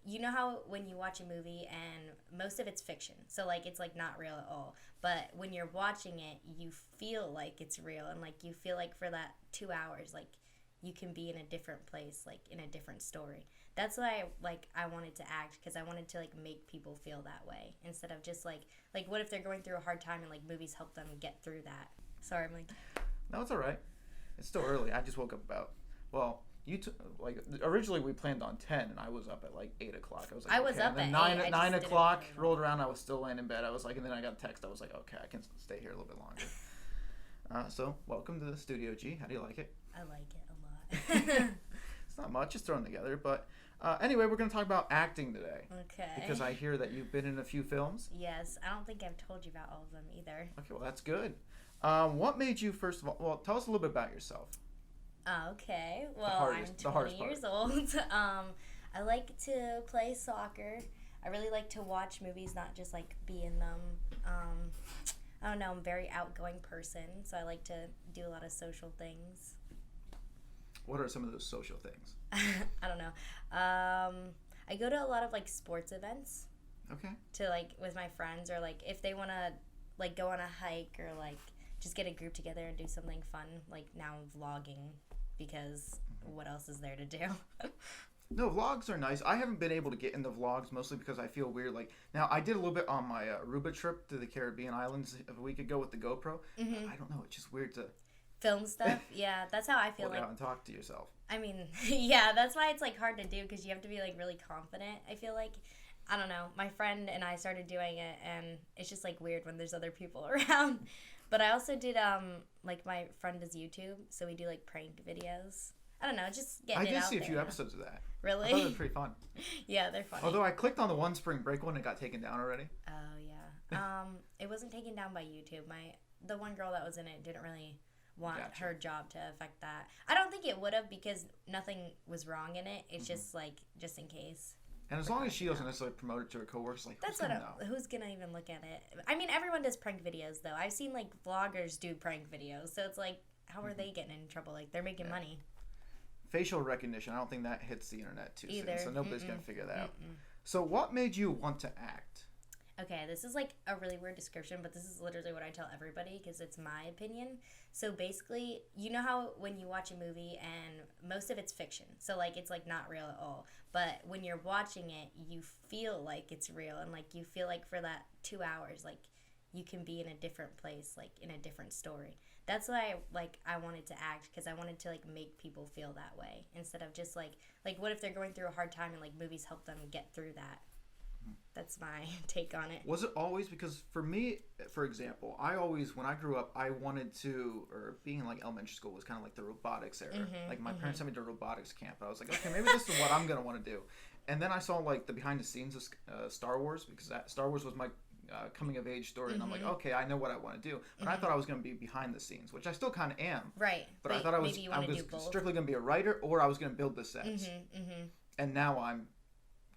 you know how when you watch a movie and most of it's fiction, so like it's like not real at all, but when you're watching it, you feel like it's real, and like you feel like for that 2 hours, like you can be in a different place, like in a different story. That's why I wanted to act, because I wanted to like make people feel that way instead of just like what if they're going through a hard time and like movies help them get through that. Sorry, I'm like, No, it's all right. It's still early. I just woke up about, well, like originally we planned on 10 and I was up at like 8 o'clock. I was like, I was okay. up And then at 9, 8. I just 9 didn't o'clock really rolled around. I was still laying in bed. I was like, and then I got a text. I was like, okay, I can stay here a little bit longer. So welcome to the studio, G. How do you like it? I like it a lot. It's not much. It's thrown together. But anyway, we're going to talk about acting today. Okay. Because I hear that you've been in a few films. Yes, I don't think I've told you about all of them either. Okay, well, that's good. What made you, first of all, well, tell us a little bit about yourself. Okay. Well, I'm 20 years old. I like to play soccer. I really like to watch movies, not just like be in them. I don't know. I'm a very outgoing person, so I like to do a lot of social things. What are some of those social things? I don't know. I go to a lot of like sports events. Okay. To like with my friends, or like if they want to like go on a hike, or like just get a group together and do something fun. Like now I'm vlogging, because what else is there to do? No, vlogs are nice. I haven't been able to get into vlogs mostly because I feel weird. Like, now I did a little bit on my Aruba trip to the Caribbean islands a week ago with the GoPro. Mm-hmm. I don't know. It's just weird to film stuff. Yeah, that's how I feel. look Like out and talk to yourself. I mean, yeah, that's why it's like hard to do, because you have to be like really confident. I feel like, I don't know. My friend and I started doing it, and it's just like weird when there's other people around. But I also did like my friend does YouTube, so we do like prank videos. I don't know, just getting it out there. I did see a few episodes of that. Really? I thought it was pretty fun. Yeah, they're funny. Although I clicked on the one spring break one and it got taken down already. Oh yeah. It wasn't taken down by YouTube. The one girl that was in it didn't really want her job to affect that. I don't think it would have, because nothing was wrong in it. It's just like just in case. And as long as she doesn't necessarily promote it to her coworkers, like, that's who's gonna even look at it? I mean, everyone does prank videos though. I've seen like vloggers do prank videos, so it's like, how are they getting in trouble? Like, they're making money. Facial recognition, I don't think that hits the internet too soon, so nobody's gonna figure that out. Mm-mm. So what made you want to act? Okay, this is like a really weird description, but this is literally what I tell everybody, because it's my opinion. So basically, you know how when you watch a movie and most of it's fiction, so like it's like not real at all, but when you're watching it, you feel like it's real, and like you feel like for that 2 hours, like you can be in a different place, like in a different story. That's why I wanted to act, because I wanted to like make people feel that way instead of just like what if they're going through a hard time and like movies help them get through that. That's my take on it. Was it always, because for me, for example, I always, when I grew up, I wanted to, or being in like elementary school was kind of like the robotics era. Like my parents sent me to a robotics camp. I was like, okay, maybe this is what I'm going to want to do. And then I saw like the behind the scenes of Star Wars, because Star Wars was my coming of age story, and I'm like, okay, I know what I want to do. But I thought I was going to be behind the scenes, which I still kind of am. Right. But I thought I was strictly going to be a writer, or I was going to build the sets. And now I'm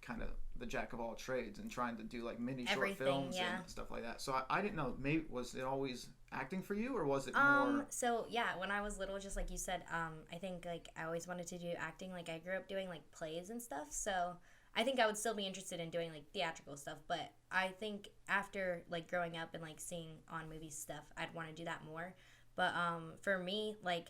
kind of the jack of all trades and trying to do like mini short films and stuff like that. So I didn't know, maybe was it always acting for you, or was it more? So yeah, when I was little, just like you said, I think like I always wanted to do acting. Like I grew up doing like plays and stuff, so I think I would still be interested in doing like theatrical stuff. But I think after like growing up and like seeing on movie stuff, I'd want to do that more. But for me, like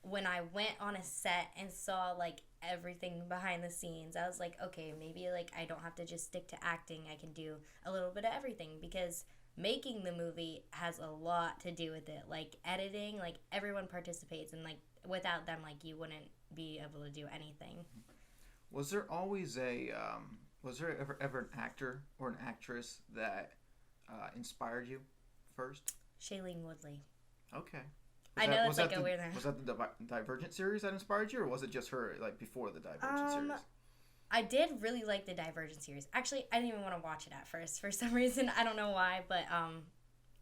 when I went on a set and saw like everything behind the scenes, I was like, okay, maybe like I don't have to just stick to acting. I can do a little bit of everything, because making the movie has a lot to do with it. Like editing, like everyone participates, and like without them, like you wouldn't be able to do anything. Was there always was there ever an actor or an actress that inspired you first? Shailene Woodley. Okay. I know that's like a weird. Was that the Divergent series that inspired you, or was it just her like before the Divergent series? I did really like the Divergent series. Actually, I didn't even want to watch it at first for some reason. I don't know why, but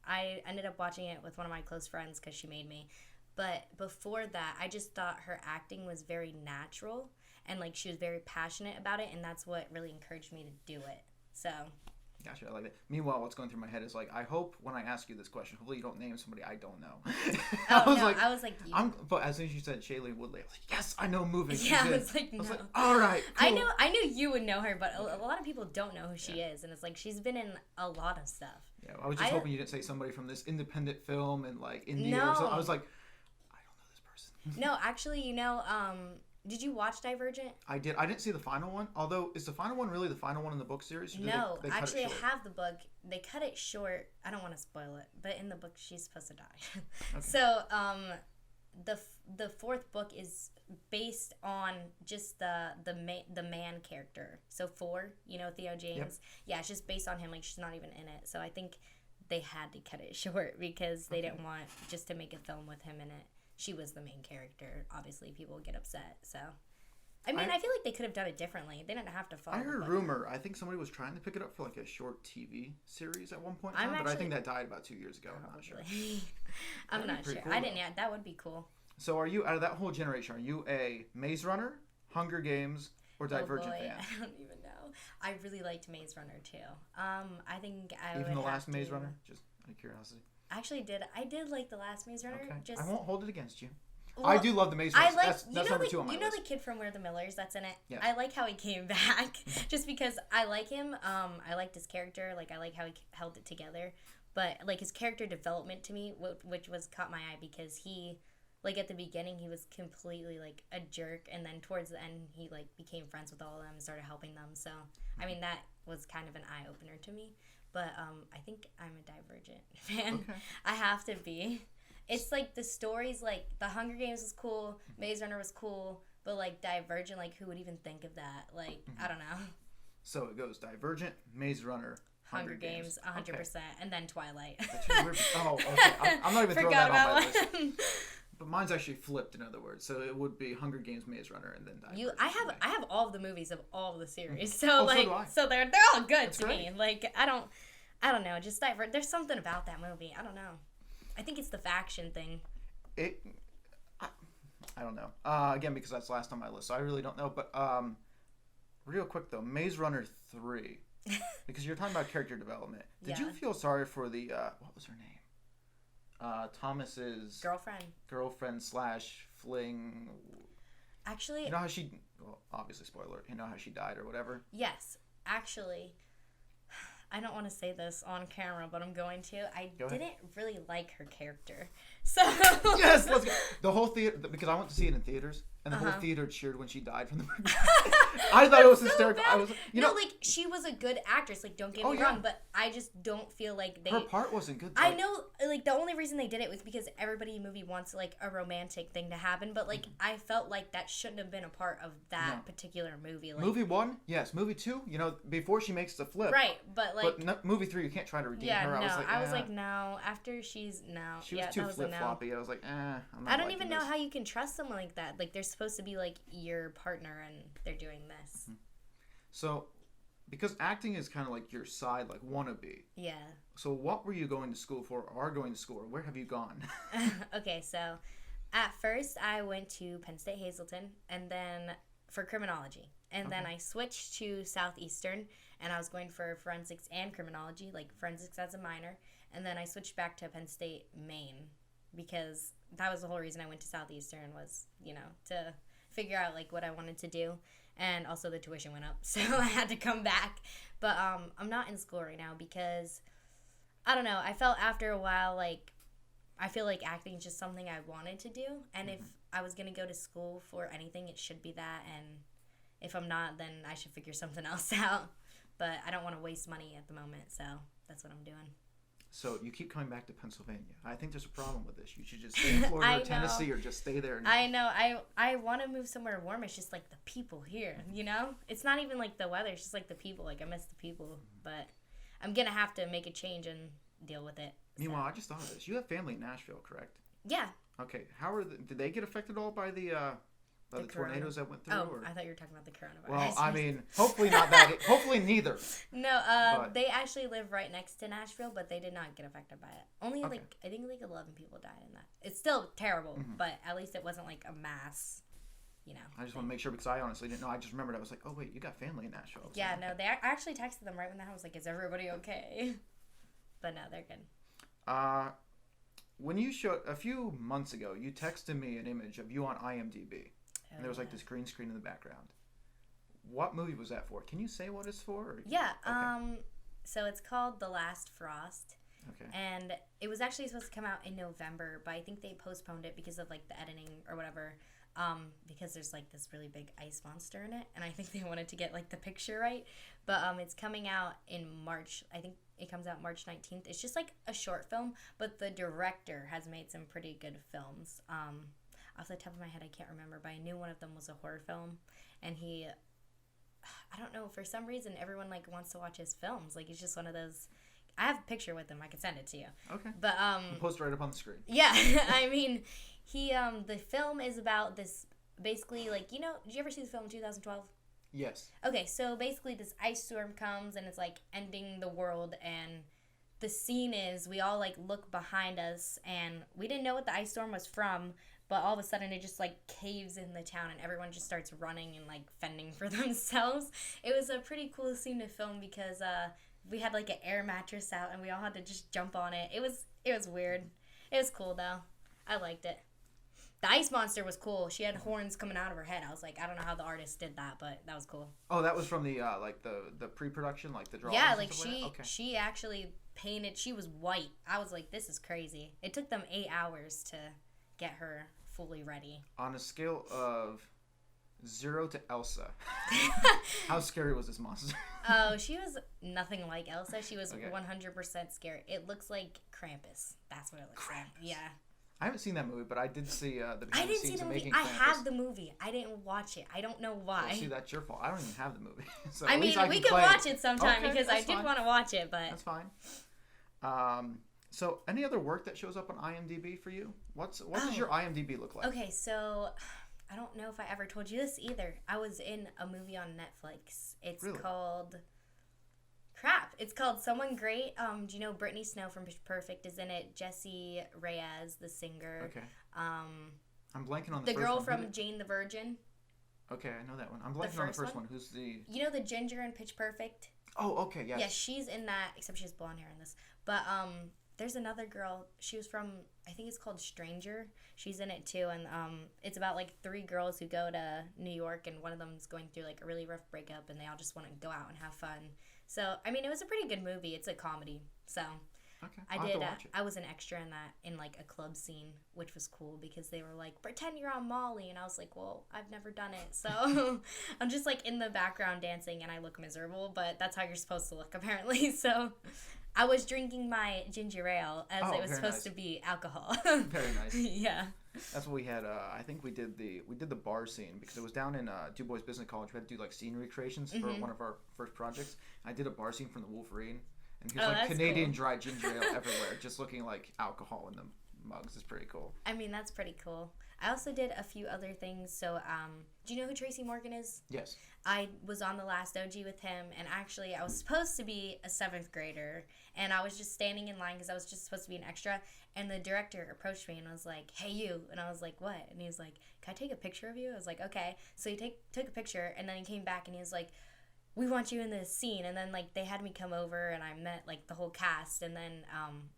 I ended up watching it with one of my close friends because she made me. But before that, I just thought her acting was very natural, and like she was very passionate about it, and that's what really encouraged me to do it. So Gotcha, I like that. Meanwhile, what's going through my head is like, I hope when I ask you this question, hopefully you don't name somebody I don't know. I was like, but as soon as you said Shailene Woodley, I was like, yes, I know moving. Yeah, I was like, no. I was like, all right, cool. I knew you would know her, but a lot of people don't know who she is, and it's like she's been in a lot of stuff. Yeah, I was just hoping you didn't say somebody from this independent film and like India. No. Or something. I was like, I don't know this person. No, actually, did you watch Divergent? I did. I didn't see the final one. Although, is the final one really the final one in the book series? No, actually, I have the book. They cut it short. I don't want to spoil it, but in the book, she's supposed to die. Okay. So, the fourth book is based on just the man character. So 4, Theo James. Yep. Yeah, it's just based on him. Like, she's not even in it. So I think they had to cut it short because they didn't want just to make a film with him in it. She was the main character. Obviously, people would get upset. So, I feel like they could have done it differently. They didn't have to follow. I heard rumor. I think somebody was trying to pick it up for like a short TV series at one point in time, but I think that died about 2 years ago. I'm not sure. I'm not sure. Cool, I didn't. Yeah, that would be cool. So, are you out of that whole generation? Are you a Maze Runner, Hunger Games, or Divergent fan? I don't even know. I really liked Maze Runner too. I think I even the last Maze Runner. Just out of curiosity. Actually, I did like the last Maze Runner. Okay. I won't hold it against you. Well, I do love the Maze Runner. That's number 2 on my list. You know the kid from We're the Millers that's in it? Yes. I like how he came back. Just because I like him. I liked his character. Like, I like how he held it together. But, like, his character development to me, which was caught my eye because he, like, at the beginning, he was completely, like, a jerk. And then towards the end, he, like, became friends with all of them and started helping them. So, I mean, that was kind of an eye-opener to me. But I think I'm a Divergent fan. Okay. I have to be. It's like the stories, like The Hunger Games was cool, Maze Runner was cool, but like Divergent, like who would even think of that? Like, I don't know. So it goes Divergent, Maze Runner, Hunger Games. 100%, okay. And then Twilight. Oh, okay. I'm not even throwing that on my list. But mine's actually flipped, in other words. So it would be Hunger Games, Maze Runner, and then Divergent. I have all of the movies of all of the series. So so they're all good That's to great. me. Like I don't know, just there's something about that movie. I don't know. I think it's the faction thing. I don't know. Again, because that's last on my list, so I really don't know. But real quick though, Maze Runner 3, because you're talking about character development. Did you feel sorry for the what was her name? Thomas's girlfriend / fling. Actually, you know how she? Well, obviously, spoiler. You know how she died or whatever. Yes, actually. I don't want to say this on camera, but I'm going to. I didn't really like her character. So yes, let's go. The whole theater, because I went to see it in theaters, and the whole theater cheered when she died from the movie. I thought it was hysterical. I was, like she was a good actress. Like, don't get me wrong, but I just don't feel like her part wasn't good. I know, like the only reason they did it was because everybody in the movie wants like a romantic thing to happen, but like I felt like that shouldn't have been a part of that particular movie. Like, movie 1, yes. Movie 2, before she makes the flip, right? But like, movie 3, you can't try to redeem her. I was like, no. After she was too flip floppy. I was like, I'm not. I don't even know how you can trust someone like that. Like, they're supposed to be like your partner, and they're doing this. So, because acting is kind of like your side, like wannabe. Yeah. So, what were you going to school for, or are going to school, or where have you gone? Okay, so at first I went to Penn State Hazleton, and then for criminology, and then I switched to Southeastern, and I was going for forensics and criminology, like forensics as a minor, and then I switched back to Penn State Maine, because that was the whole reason I went to Southeastern was, to figure out like what I wanted to do. And also the tuition went up, so I had to come back. But I'm not in school right now because, I don't know, I felt after a while like, I feel like acting is just something I wanted to do. And if I was going to go to school for anything, it should be that. And if I'm not, then I should figure something else out. But I don't want to waste money at the moment, so that's what I'm doing. So you keep coming back to Pennsylvania. I think there's a problem with this. You should just stay in Florida or Tennessee, or just stay there. I know. I want to move somewhere warm. It's just like the people here, It's not even like the weather. It's just like the people. Like, I miss the people. But I'm going to have to make a change and deal with it. Meanwhile, I just thought of this. You have family in Nashville, correct? Yeah. Okay. Did they get affected all by the tornadoes that went through? Oh, I thought you were talking about the coronavirus. Well, I mean, hopefully not that. Hopefully neither. No, they actually live right next to Nashville, but they did not get affected by it. Only, I think 11 people died in that. It's still terrible, but at least it wasn't like a mass you know. I just want to make sure because I honestly didn't know. I just remembered I was like, oh wait, you got family in Nashville. So. Yeah, no, I actually texted them right when I was like, is everybody okay? But no, they're good. When you showed a few months ago, you texted me an image of you on IMDb, and there was like this green screen in the background. What movie was that for? Can you say what it's for? Or... Yeah. Okay. So it's called The Last Frost. Okay. And it was actually supposed to come out in November, but I think they postponed it because of like the editing or whatever. Because there's like this really big ice monster in it, and I think they wanted to get like the picture right. But it's coming out in March. I think it comes out March 19th. It's just like a short film, but the director has made some pretty good films. Off the top of my head, I can't remember, but I knew one of them was a horror film, and I don't know, for some reason everyone like wants to watch his films. Like, it's just one of those. I have a picture with him. I can send it to you. Okay. But I'll post it right up on the screen. Yeah, I mean, the film is about this, basically, like, you know, did you ever see the film 2012? Yes. Okay, so basically this ice storm comes and it's like ending the world, and the scene is we all like look behind us and we didn't know what the ice storm was from, but all of a sudden it just like caves in the town and everyone just starts running and like fending for themselves. It was a pretty cool scene to film because we had like an air mattress out and we all had to just jump on it. It was weird. It was cool though. I liked it. The ice monster was cool. She had horns coming out of her head. I was like, I don't know how the artist did that, but that was cool. Oh, that was from the like the pre-production, like the drawings. Yeah, like she actually painted. She was white. I was like, this is crazy. It took them 8 hours to get her fully ready. On a scale of 0 to Elsa, how scary was this monster? Oh, she was nothing like Elsa. She was Okay. 100% scary. It looks like Krampus. That's what it looks like. Yeah. I haven't seen that movie, but I did see the I behind the didn't see scenes the of movie. making I Krampus. have the movie. I didn't watch it. I don't know why. Well, see, that's your fault. I don't even have the movie. So I at least mean, we can can claim. watch it sometime Okay, because I that's did fine. want to watch it, but That's fine. So any other work that shows up on IMDb for you? What does your IMDb look like? okay, so I don't know if I ever told you this either. I was in a movie on Netflix. It's Really? called It's called Someone Great. Do you know Brittany Snow from Pitch Perfect is in it? Jesse Reyes, the singer. Okay. I'm blanking on the The first girl one. from Jane the Virgin. Okay, I know that one. I'm blanking on the first first one? one. Who's the? You know the ginger in Pitch Perfect? Oh, okay, yes. Yeah, she's in that, except she has blonde hair in this. But there's another girl. She was from, I think it's called Stranger. She's in it too, and it's about like 3 girls who go to New York, and one of them's going through like a really rough breakup, and they all just want to go out and have fun. So I mean, it was a pretty good movie. It's a comedy. So Okay, I I'll have to did. watch it. I was an extra in that, in like a club scene, which was cool because they were like, "Pretend you're on Molly," and I was like, "Well, I've never done it," so I'm just like in the background dancing, and I look miserable, but that's how you're supposed to look apparently. So I was drinking my ginger ale as it was very supposed nice. to be alcohol. Very nice. Yeah. That's what we had. I think we did the bar scene because it was down in Du Bois Business College. We had to do like scene recreations for one of our first projects. I did a bar scene from the Wolverine, and he was like that's Canadian cool. dry ginger ale everywhere, just looking like alcohol in the mugs. It's pretty cool. I mean, that's pretty cool. I also did a few other things. So, do you know who Tracy Morgan is? Yes. I was on the last OG with him, and actually I was supposed to be a 7th grader, and I was just standing in line because I was just supposed to be an extra, and the director approached me and was like, "Hey, you," and I was like, "What?" And he was like, "Can I take a picture of you?" I was like, "Okay." So he took a picture, and then he came back and he was like, "We want you in this scene," and then like they had me come over, and I met like the whole cast, and then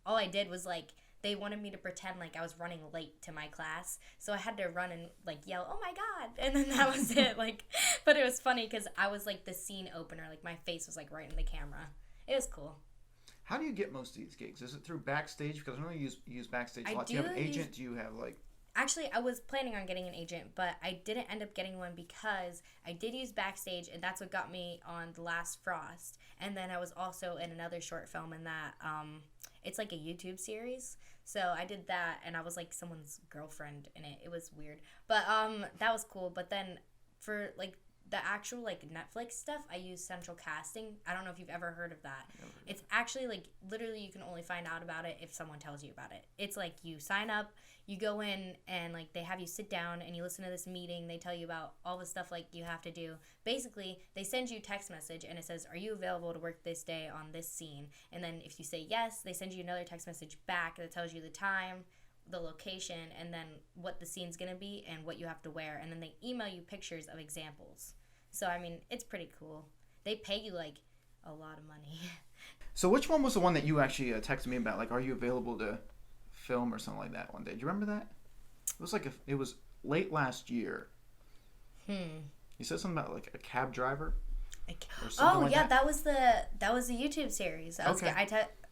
all I did was like, they wanted me to pretend like I was running late to my class, so I had to run and like yell, "Oh my god!" And then that was it. Like, but it was funny because I was like the scene opener. Like my face was like right in the camera. It was cool. How do you get most of these gigs? Is it through Backstage? Because I know you use Backstage a I lot. Do you have an do agent? Do you have like? Actually, I was planning on getting an agent, but I didn't end up getting one because I did use Backstage, and that's what got me on The Last Frost. And then I was also in another short film in that. It's like a YouTube series. So I did that, and I was like someone's girlfriend in it. It was weird, but that was cool. But then for like the actual like Netflix stuff, I use Central Casting. I don't know if you've ever heard of that. It's actually like literally you can only find out about it if someone tells you about it. It's like you sign up, you go in, and like they have you sit down and you listen to this meeting. They tell you about all the stuff like you have to do. Basically, they send you a text message and it says, "Are you available to work this day on this scene?" And then if you say yes, they send you another text message back that tells you the time, the location and then what the scene's gonna be and what you have to wear, and then they email you pictures of examples. So I mean, it's pretty cool. They pay you like a lot of money. So which one was the one that you actually texted me about? Like, are you available to film or something like that one day? Do you remember that? It was like it was late last year. You said something about like a cab driver. Oh like yeah, that was the YouTube series. Okay.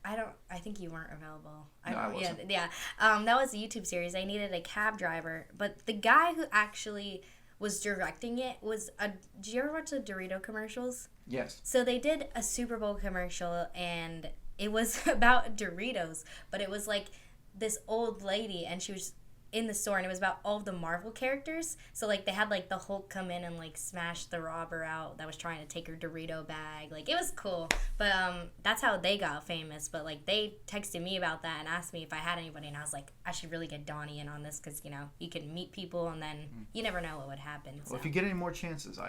I think you weren't available. No, I wasn't. Yeah. That was a YouTube series. I needed a cab driver, but the guy who actually was directing it was did you ever watch the Dorito commercials? Yes. So they did a Super Bowl commercial, and it was about Doritos, but it was like this old lady, and she was in the store, and it was about all of the Marvel characters. So like they had like the Hulk come in and like smash the robber out that was trying to take her Dorito bag. Like it was cool. But that's how they got famous. But like they texted me about that and asked me if I had anybody, and I was like, I should really get Donnie in on this, because you know you can meet people and then you never know what would happen. So. Well, if you get any more chances,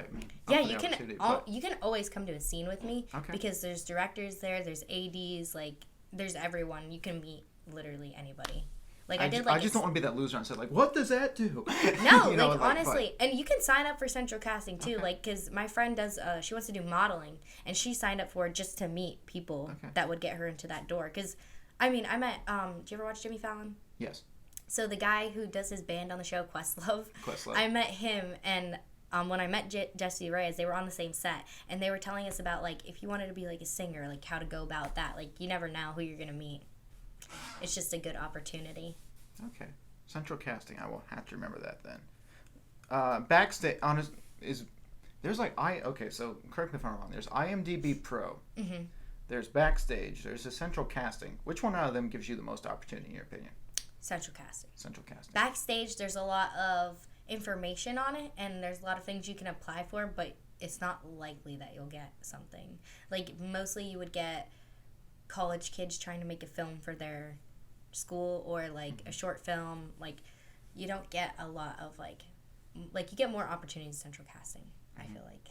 you can always come to a scene with me, because there's directors there, there's ADs, like there's everyone. You can meet literally anybody. Like I just don't want to be that loser and say like, what does that do? No, like honestly, and you can sign up for central casting too, like because my friend does. She wants to do modeling, and she signed up for it just to meet people that would get her into that door. Because, I mean, I met. Do you ever watch Jimmy Fallon? Yes. So the guy who does his band on the show, Questlove. I met him, and when I met Jesse Reyes, they were on the same set, and they were telling us about like if you wanted to be like a singer, like how to go about that. Like you never know who you're gonna meet. It's just a good opportunity. Okay. Central casting. I will have to remember that then. Backstage there's like so correct me if I'm wrong. There's IMDb Pro. Mm-hmm. There's Backstage. There's a central casting. Which one out of them gives you the most opportunity in your opinion? Central casting. Central casting. Backstage, there's a lot of information on it, and there's a lot of things you can apply for, but it's not likely that you'll get something. Like mostly you would get college kids trying to make a film for their school, or like a short film. Like you don't get a lot of like you get more opportunities in central casting. I feel like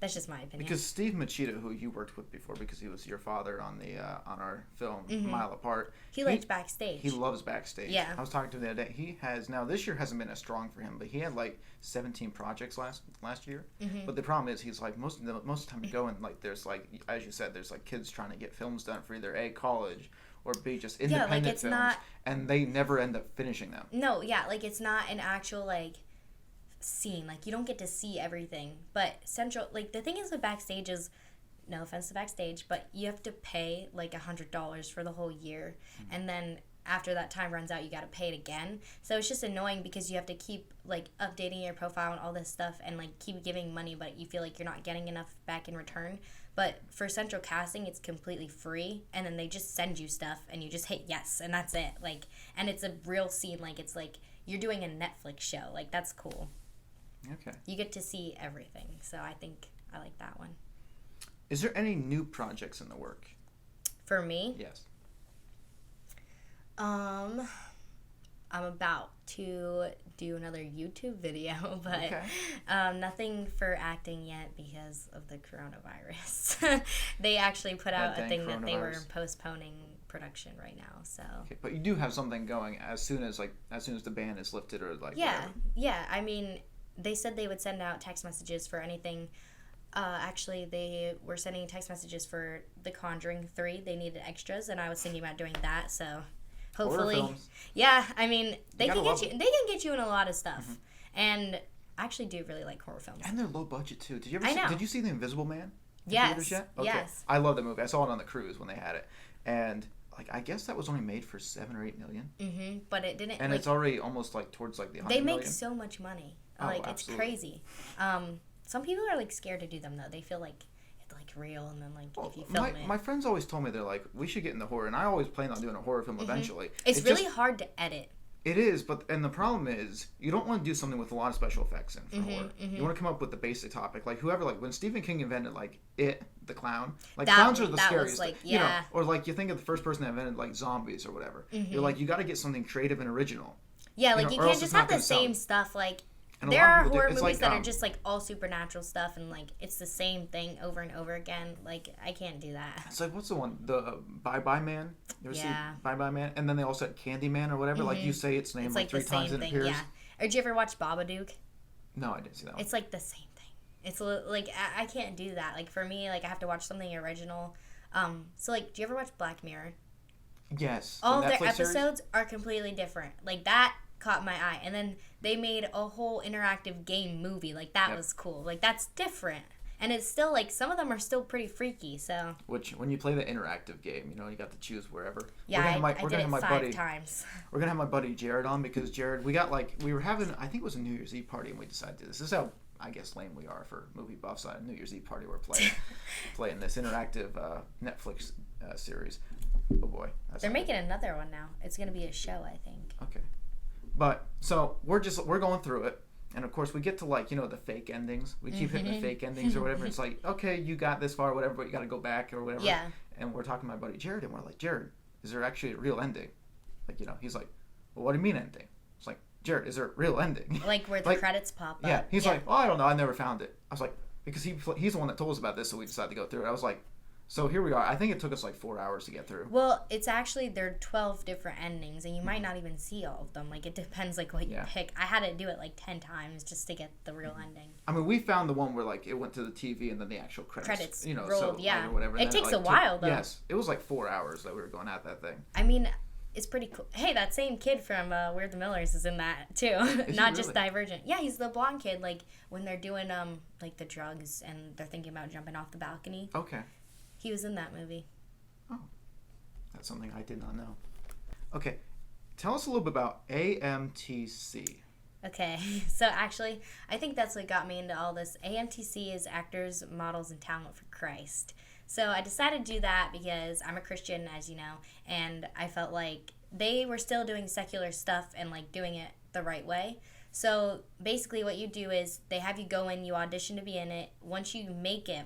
that's just my opinion. Because Steve Machida, who you worked with before, because he was your father on the on our film Mile Apart, he liked Backstage. He loves Backstage. Yeah, I was talking to him the other day. He has now, this year hasn't been as strong for him, but he had like 17 projects last year. But the problem is he's like most of the time you go and like there's like, as you said, there's like kids trying to get films done for either A, college, or B, just independent films, and they never end up finishing them. No, yeah, like it's not an actual like scene. Like you don't get to see everything. But central, like the thing is with Backstage is, no offense to Backstage, but you have to pay like $100 for the whole year, and then after that time runs out, you got to pay it again. So it's just annoying because you have to keep like updating your profile and all this stuff, and like keep giving money, but you feel like you're not getting enough back in return. But for central casting, it's completely free, and then they just send you stuff, and you just hit yes, and that's it. Like, and it's a real scene. Like it's like you're doing a Netflix show. Like that's cool. Okay. You get to see everything, so I think I like that one. Is there any new projects in the work? For me? Yes. I'm about to do another YouTube video, but nothing for acting yet because of the coronavirus. They actually put out a thing that they were postponing production right now. So. Okay, but you do have something going as soon as the ban is lifted, or like. Yeah, whatever. Yeah. I mean, they said they would send out text messages for anything. Actually, they were sending text messages for The Conjuring 3. They needed extras, and I was thinking about doing that. So. Hopefully, yeah. I mean, they can get you. They can get you in a lot of stuff, and I actually do really like horror films. And they're low budget too. Did you see The Invisible Man? Yes. Yet? Okay. Yes. I love that movie. I saw it on the cruise when they had it, and like I guess that was only made for $7 or $8 million. Mm-hmm. But it didn't. And it's already almost like towards like the 100 They make million. so much money. Absolutely. It's crazy. Some people are like scared to do them though. They feel like real, and then like if you film it. My friends always told me they're like, we should get into horror, and I always plan on doing a horror film eventually. It's really hard to edit. It is, and the problem is you don't want to do something with a lot of special effects in for horror. You want to come up with the basic topic, like when Stephen King invented like It, the clown, like clowns are the scariest. Like, you know, or like you think of the first person that invented like zombies or whatever. You're like, you got to get something creative and original. Yeah, like you can't just have the same stuff like. And there are horror it's movies like, that are just like all supernatural stuff and like it's the same thing over and over again. Like I can't do that. It's like, what's the one? The Bye Bye Man. You ever see Yeah. Bye Bye Man? And then they also had Candyman or whatever. Like you say its name It's like like three the same times and it thing. appears. Yeah. Or did you ever watch Babadook? No, I didn't see that one. It's like the same thing. It's like I can't do that. Like for me, like I have to watch something original. So like, do you ever watch Black Mirror? Yes. All of their Netflix episodes series? are completely different. Like that caught my eye, and then they made a whole interactive game movie. Like that was cool. Like that's different, and it's still like some of them are still pretty freaky. So Which when you play the interactive game, you know you got to choose wherever. yeah, I did it 5 times. We're gonna have my buddy Jared on because Jared, we were having, I think it was a New Year's Eve party, and we decided to do this. This is how I guess lame we are for movie buffs. On a New Year's Eve party, we're playing this interactive Netflix series. Oh boy, They're making another one now. It's gonna be a show, I think. Okay, but so we're going through it, and of course we get to like the fake endings. We keep hitting the fake endings or whatever. It's like, okay, you got this far, whatever, but you got to go back or whatever. Yeah. And we're talking to my buddy Jared, and we're like, Jared, is there actually a real ending? Like he's like, well, what do you mean ending? It's like, Jared, is there a real ending? Like where the credits pop up. Yeah. He's like, oh, I don't know, I never found it. I was like, because he's the one that told us about this, so we decided to go through it. I was like, so here we are. I think it took us like 4 hours to get through. Well, it's actually there are 12 different endings, and you might not even see all of them. Like it depends, like what you pick. I had to do it like 10 times just to get the real ending. I mean, we found the one where like it went to the TV and then the actual credits rolled. so, yeah, or whatever. It takes a while though. Yes, it was like 4 hours that we were going at that thing. I mean, it's pretty cool. Hey, that same kid from We're the Millers is in that too. Not just Divergent. Yeah, he's the blonde kid. Like when they're doing like the drugs and they're thinking about jumping off the balcony. Okay. He was in that movie. Oh, that's something I did not know. Okay, tell us a little bit about AMTC. Okay, so actually, I think that's what got me into all this. AMTC is Actors, Models, and Talent for Christ. So I decided to do that because I'm a Christian, as you know, and I felt like they were still doing secular stuff and like doing it the right way. So basically what you do is they have you go in, you audition to be in it. Once you make it,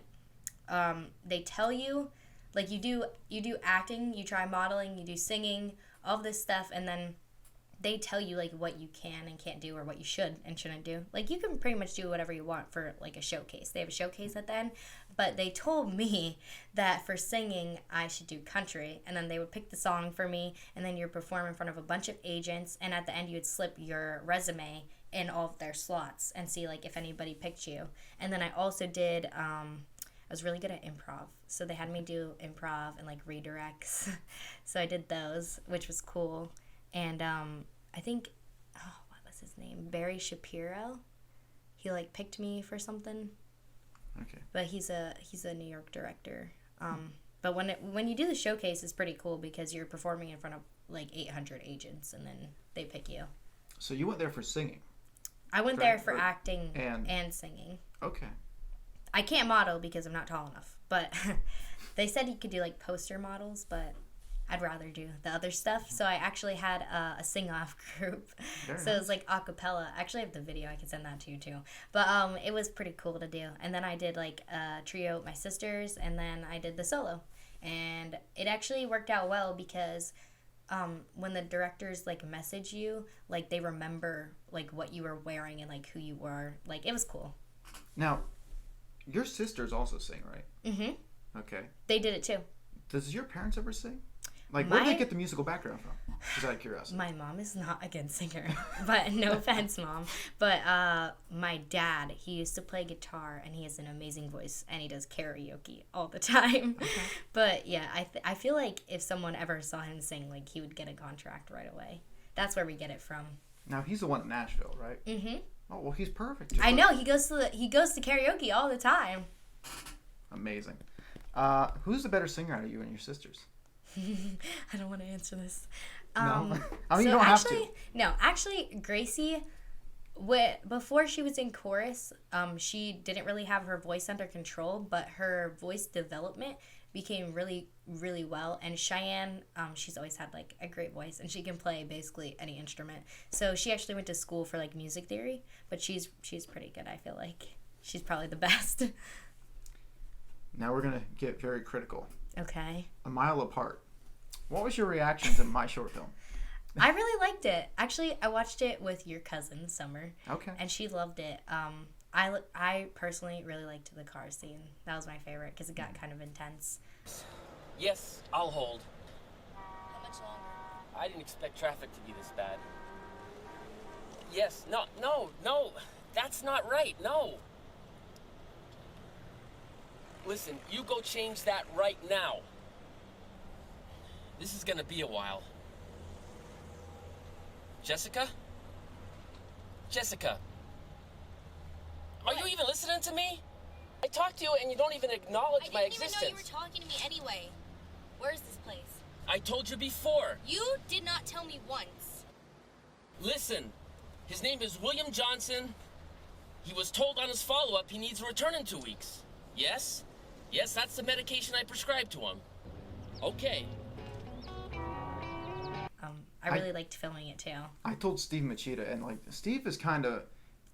they tell you, like you do acting, you try modeling, you do singing, all this stuff, and then they tell you like what you can and can't do or what you should and shouldn't do. Like you can pretty much do whatever you want for like a showcase. They have a showcase at the end, but they told me that for singing I should do country, and then they would pick the song for me, and then you'd perform in front of a bunch of agents, and at the end you would slip your resume in all of their slots and see like if anybody picked you. And then I also did I was really good at improv, so they had me do improv and like redirects. So I did those, which was cool. And I think, what was his name? Barry Shapiro. He like picked me for something. Okay. But he's a New York director. But when you do the showcase, it's pretty cool because you're performing in front of like 800 agents, and then they pick you. So you went there for singing. I went there for acting and singing. Okay. I can't model because I'm not tall enough, but they said you could do like poster models, but I'd rather do the other stuff. So I actually had a sing-off group. It was like a cappella. I actually have the video. I can send that to you too. But it was pretty cool to do. And then I did like a trio with my sisters, and then I did the solo. And it actually worked out well because when the directors like message you, like they remember like what you were wearing and like who you were. Like it was cool. Now, your sisters also sing, right? Mm-hmm. Okay. They did it too. Does your parents ever sing? Like, where do they get the musical background from? Just out of curiosity. My mom is not a good singer, but no offense, Mom. But my dad, he used to play guitar, and he has an amazing voice, and he does karaoke all the time. Okay. But yeah, I feel like if someone ever saw him sing, like he would get a contract right away. That's where we get it from. Now he's the one in Nashville, right? Mm-hmm. Oh well, he's perfect. I know he goes to karaoke all the time. Amazing. Who's the better singer out of you and your sisters? I don't want to answer this. No, I mean you don't have to. No, actually, Gracie, before she was in chorus, she didn't really have her voice under control, but her voice development became really, really well. And Cheyenne, she's always had like a great voice, and she can play basically any instrument. So she actually went to school for like music theory, but she's pretty good. I feel like she's probably the best. Now we're gonna get very critical. Okay. A Mile Apart. What was your reaction to my short film? I really liked it. Actually, I watched it with your cousin, Summer. Okay. And she loved it. I personally really liked the car scene. That was my favorite because it got kind of intense. Yes, I'll hold. How much longer? I didn't expect traffic to be this bad. Yes, no, that's not right, no. Listen, you go change that right now. This is gonna be a while. Jessica? Jessica. Are you even listening to me? I talked to you and you don't even acknowledge my existence. I didn't even know you were talking to me anyway. Where's this place? I told you before. You did not tell me once. Listen, his name is William Johnson. He was told on his follow-up he needs to return in 2 weeks. Yes? Yes, that's the medication I prescribed to him. Okay. I really liked filming it too. I told Steve Machida, and like Steve is kind of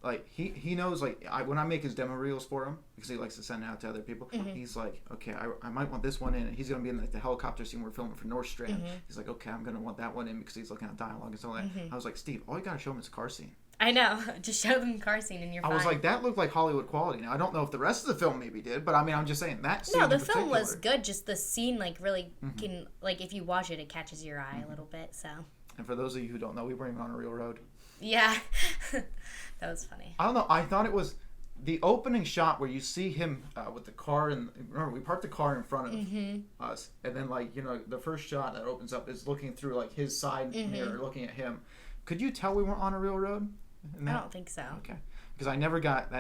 like he knows like when I make his demo reels for him because he likes to send it out to other people. He's like, okay, I might want this one in. He's gonna be in like the helicopter scene we're filming for North Strand. He's like, okay, I'm gonna want that one in because he's looking at dialogue and so on. I was like, Steve, all you gotta show him is a car scene. I know. Just show them the car scene and you're fine. I was like, that looked like Hollywood quality. Now I don't know if the rest of the film maybe did, but I mean, I'm just saying that scene. No, the in film was particular- good. Just the scene like really can like if you watch it, it catches your eye a little bit. So. And for those of you who don't know, we weren't even on a real road. Yeah, that was funny. I don't know. I thought it was the opening shot where you see him with the car, and remember we parked the car in front of us, and then like the first shot that opens up is looking through like his side mirror, looking at him. Could you tell we weren't on a real road? I don't think so. Okay, because I never got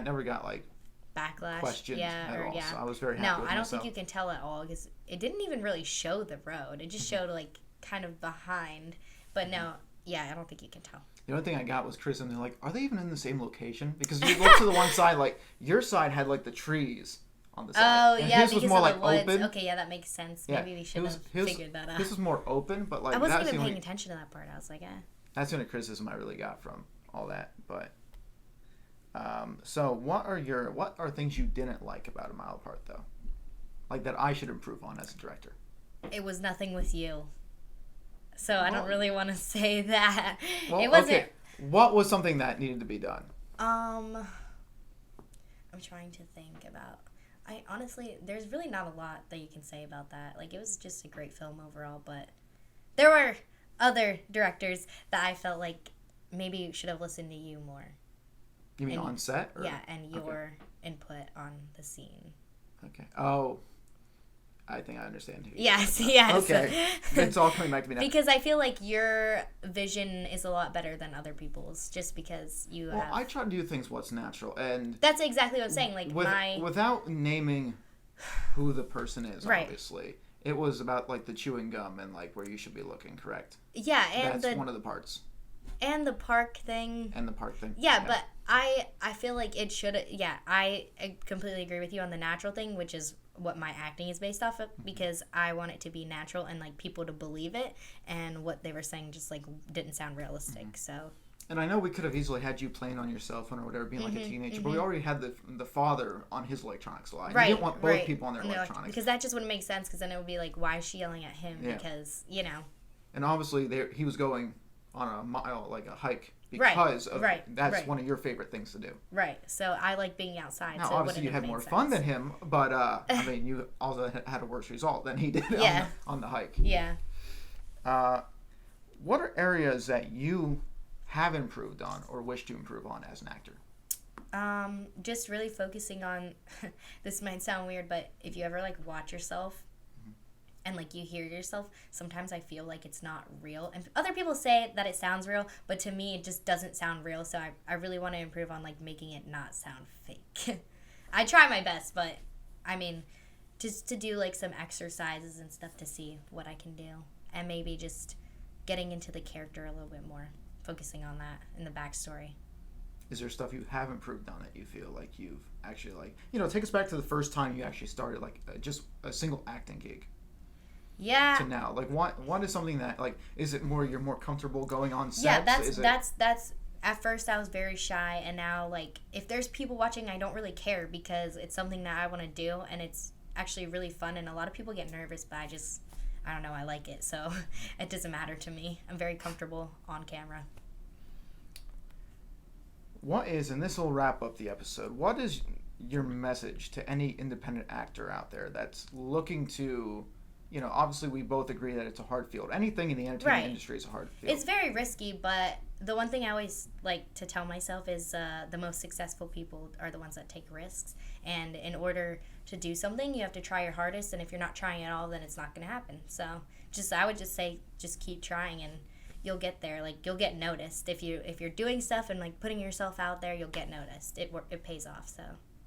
like backlash. questioned at all. Yeah. So I was very happy. No, with I don't myself. think you can tell at all because it didn't even really show the road. It just showed like kind of behind. But no, yeah, I don't think you can tell. The only thing I got was Chris and they're like, are they even in the same location? Because you look to the one side, like your side had like the trees on the side. Oh, and yeah, his was because more of like the woods. open. Okay, yeah, that makes sense. Yeah, Maybe we should have figured that out. This was more open, but like I wasn't that's even the paying only, attention to that part. I was like, that's the only criticism I really got from all that. But so what are things you didn't like about A Mile Apart though? Like that I should improve on as a director? It was nothing with you. So I don't really want to say that. Well, it wasn't. okay. What was something that needed to be done? I'm trying to think about. I honestly, there's really not a lot that you can say about that. Like it was just a great film overall, but there were other directors that I felt like maybe should have listened to you more. You mean on set? Or? Yeah, and your input on the scene. Okay. Oh, I think I understand. Yes. Okay. It's all coming back to me now. Because I feel like your vision is a lot better than other people's, just because you have... I try to do things what's natural, and that's exactly what I'm saying. Like without naming who the person is, right. Obviously, it was about like the chewing gum and like where you should be looking. Correct. Yeah, and that's one of the parts. And the park thing. Yeah, but I feel like it should. Yeah, I completely agree with you on the natural thing, which is what my acting is based off of, because I want it to be natural and like people to believe it, and what they were saying just like didn't sound realistic. So. And I know we could have easily had you playing on your cell phone or whatever, being like a teenager, but we already had the father on his electronics line. Right, you didn't want both people on their electronics. Because that just wouldn't make sense, because then it would be like, why is she yelling at him? Yeah. Because, And obviously he was going on a mile, like a hike, because of that's one of your favorite things to do. Right. So I like being outside. Now, so obviously you had more fun than him, but I mean, you also had a worse result than he did on the hike. Yeah. What are areas that you have improved on or wish to improve on as an actor? Just really focusing on, this might sound weird, but if you ever like watch yourself and like you hear yourself, sometimes I feel like it's not real. And other people say that it sounds real, but to me it just doesn't sound real. So I really want to improve on like making it not sound fake. I try my best, but I mean, just to do like some exercises and stuff to see what I can do. And maybe just getting into the character a little bit more, focusing on that in the backstory. Is there stuff you have improved on that you feel like you've actually like, take us back to the first time you actually started like just a single acting gig? Yeah. To now, like what is something that like, is it more you're more comfortable going on sets? Yeah, that's at first I was very shy, and now like if there's people watching, I don't really care, because it's something that I want to do, and it's actually really fun. And a lot of people get nervous, but I don't know, I like it, so it doesn't matter to me. I'm very comfortable on camera. What is, and this will wrap up the episode, what is your message to any independent actor out there that's looking to, obviously we both agree that it's a hard field. Anything in the entertainment industry is a hard field. It's very risky, but the one thing I always like to tell myself is the most successful people are the ones that take risks. And in order to do something, you have to try your hardest, and if you're not trying at all, then it's not going to happen. So I would just say, just keep trying, and you'll get there. Like, you'll get noticed. If you're doing stuff and like putting yourself out there, you'll get noticed. It pays off, so